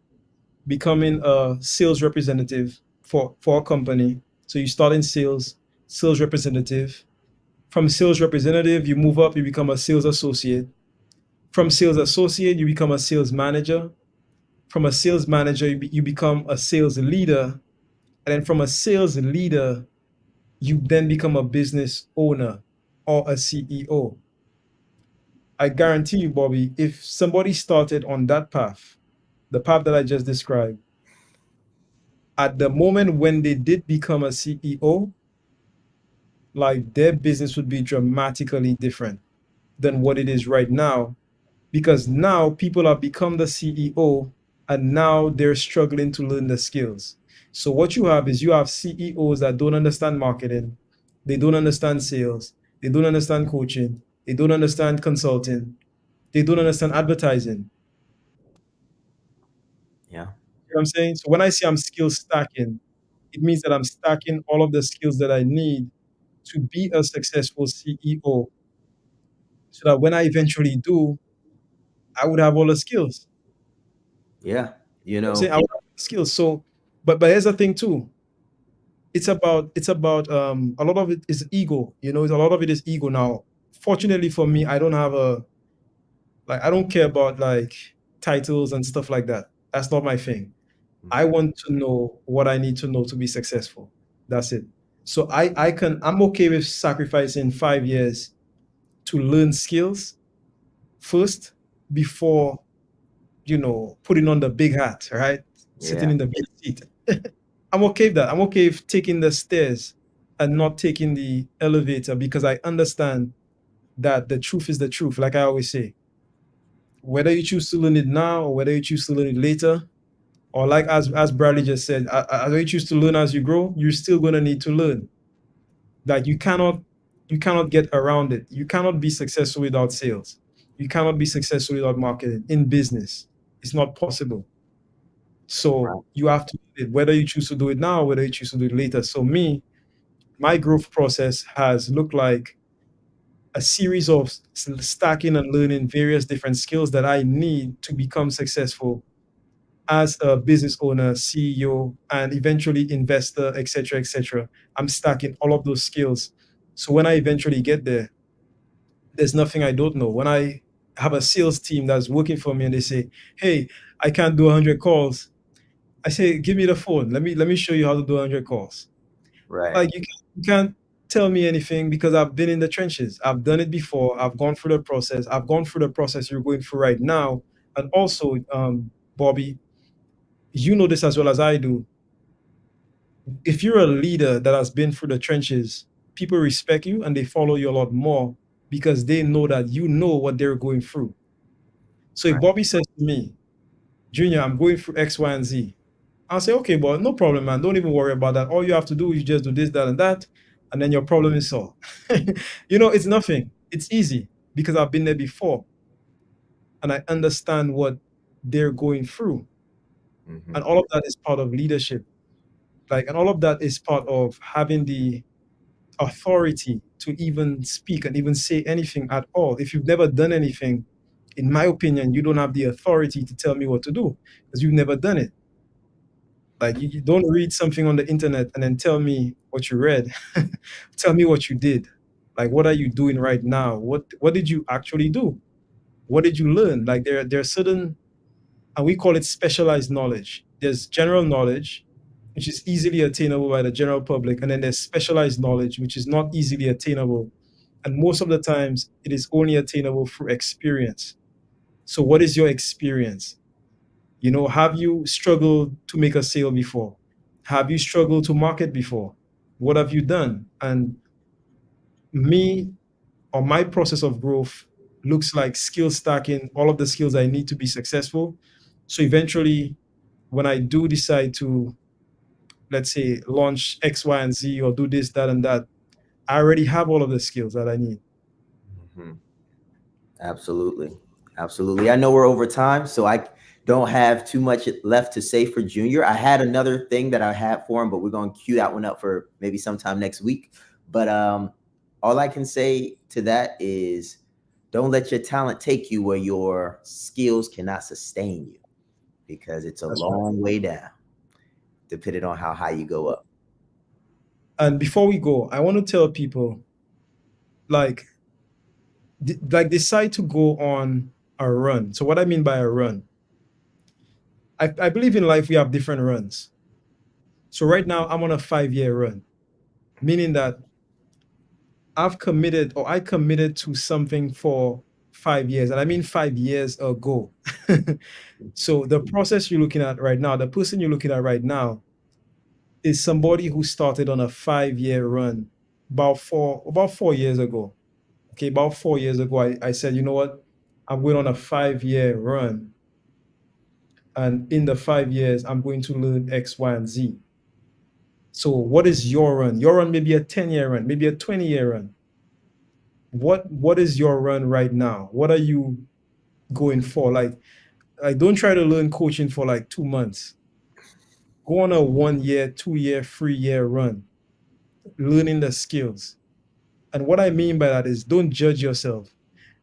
becoming a sales representative for a company. So you start in sales, sales representative. From sales representative, you move up, you become a sales associate. From sales associate, you become a sales manager. From a sales manager, you become a sales leader. And then from a sales leader, you then become a business owner or a CEO. I guarantee you, Bobby, if somebody started on that path, the path that I just described, at the moment when they did become a CEO, like their business would be dramatically different than what it is right now, because now people have become the CEO and now they're struggling to learn the skills. So what you have is you have CEOs that don't understand marketing, they don't understand sales, they don't understand coaching, they don't understand consulting, they don't understand advertising. Yeah. You know what I'm saying? So when I say I'm skill stacking, it means that I'm stacking all of the skills that I need to be a successful CEO so that when I eventually do, I would have all the skills. Yeah. You You know what I'm saying? know, I would have skills. So, but here's the thing too. It's about a lot of it is ego. You know, a lot of it is ego. Now, fortunately for me, I don't have a like I don't care about like titles and stuff like that. That's not my thing. I want to know what I need to know to be successful. That's it. So I'm okay with sacrificing 5 years to learn skills first before putting on the big hat, right? Sitting yeah. in the big seat. I'm okay with that. I'm okay with taking the stairs and not taking the elevator because I understand that the truth is the truth. Like I always say, whether you choose to learn it now or whether you choose to learn it later, or like as Bradley just said, as you choose to learn as you grow, you're still gonna need to learn. Like you cannot get around it. You cannot be successful without sales. You cannot be successful without marketing in business. It's not possible. So Right. you have to do it, whether you choose to do it now, whether you choose to do it later. So my growth process has looked like a series of stacking and learning various different skills that I need to become successful as a business owner, CEO, and eventually investor, etc., etc. I'm stacking all of those skills. So when I eventually get there, there's nothing I don't know. When I have a sales team that's working for me and they say, "Hey, I can't do 100 calls," I say, "Give me the phone. Let me show you how to do 100 calls." Right. Like you can't tell me anything because I've been in the trenches. I've done it before. I've gone through the process. I've gone through the process you're going through right now. And also, Bobby, you know this as well as I do. If you're a leader that has been through the trenches, people respect you and they follow you a lot more because they know that you know what they're going through. So if Right. Bobby says to me, Junior, I'm going through X, Y, and Z, I'll say, okay, but no problem, man. Don't even worry about that. All you have to do is just do this, that, and that, and then your problem is solved. It's nothing. It's easy because I've been there before and I understand what they're going through. Hmm. And all of that is part of leadership. And all of that is part of having the authority to even speak and even say anything at all. If you've never done anything, in my opinion, you don't have the authority to tell me what to do because you've never done it. Like you don't read something on the internet and then tell me what you read. Tell me what you did. Like what are you doing right now? What did you actually do? What did you learn? Like there are certain, and we call it specialized knowledge. There's general knowledge, which is easily attainable by the general public, and then there's specialized knowledge, which is not easily attainable. And most of the times it is only attainable through experience. So what is your experience? You know, have you struggled to make a sale before? Have you struggled to market before? What have you done? And me, or my process of growth looks like skill stacking all of the skills I need to be successful. So eventually, when I do decide to, let's say, launch X, Y, and Z, or do this, that, and that, I already have all of the skills that I need. Mhm. Absolutely. Absolutely. I know we're over time, so I don't have too much left to say for Junior. I had another thing that I had for him, but we're going to cue that one up for maybe sometime next week. But all I can say to that is don't let your talent take you where your skills cannot sustain you, because it's a That's right. long way down, depending on how high you go up. And before we go, I want to tell people, like, decide to go on a run. So what I mean by a run, I believe in life we have different runs. So right now I'm on a 5-year run, meaning that I committed to something for 5 years, and I mean 5 years ago. So the process you're looking at right now, the person you're looking at right now, is somebody who started on a 5-year run about 4 years ago. Okay, about 4 years ago, I said, you know what, I'm going on a 5-year run, and in the 5 years, I'm going to learn X, Y, and Z. So what is your run? Your run may be a 10-year run, maybe a 20-year run. What is your run right now? What are you going for? Like don't try to learn coaching for like 2 months. Go on a 1 year, 2 year, 3-year run, learning the skills. And what I mean by that is don't judge yourself.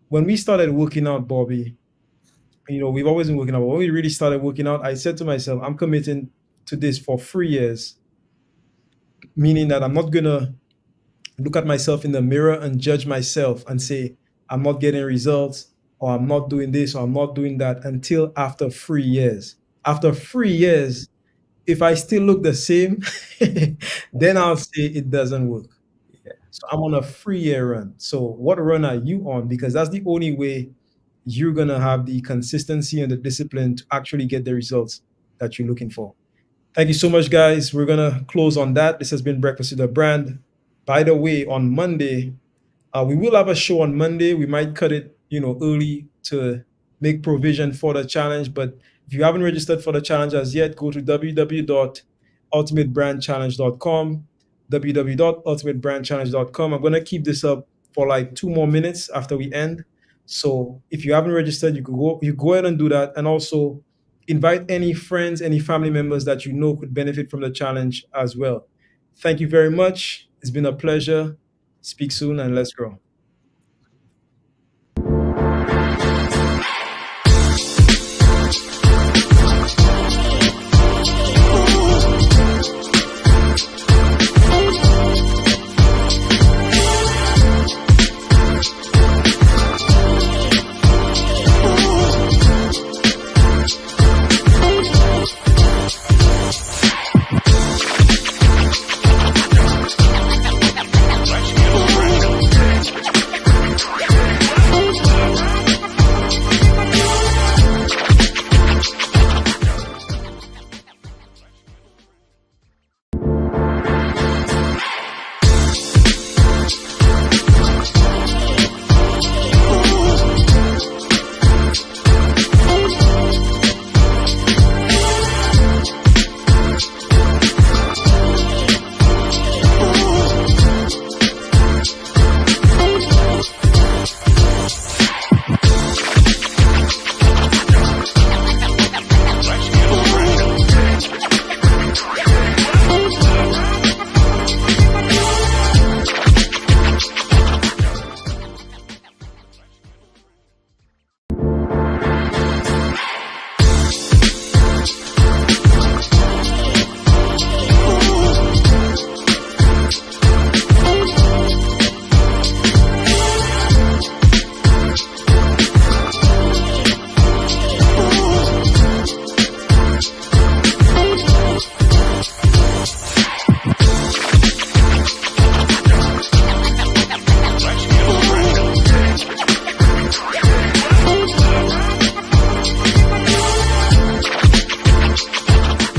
When we started working out, Bobby, you know, we've always been working out. But when we really started working out, I said to myself, I'm committing to this for 3 years, meaning that I'm not gonna look at myself in the mirror and judge myself and say, I'm not getting results, or I'm not doing this, or I'm not doing that until after 3 years. After 3 years, if I still look the same, then I'll say it doesn't work. So I'm on a 3-year run. So what run are you on? Because that's the only way you're gonna have the consistency and the discipline to actually get the results that you're looking for. Thank you so much, guys. We're gonna close on that. This has been Breakfast with the Brand. By the way, on Monday, we will have a show on Monday. We might cut it, you know, early to make provision for the challenge. But if you haven't registered for the challenge as yet, go to www.ultimatebrandchallenge.com, www.ultimatebrandchallenge.com. I'm going to keep this up for like 2 more minutes after we end. So if you haven't registered, you go ahead and do that. And also invite any friends, any family members that you know could benefit from the challenge as well. Thank you very much. It's been a pleasure. Speak soon and let's grow.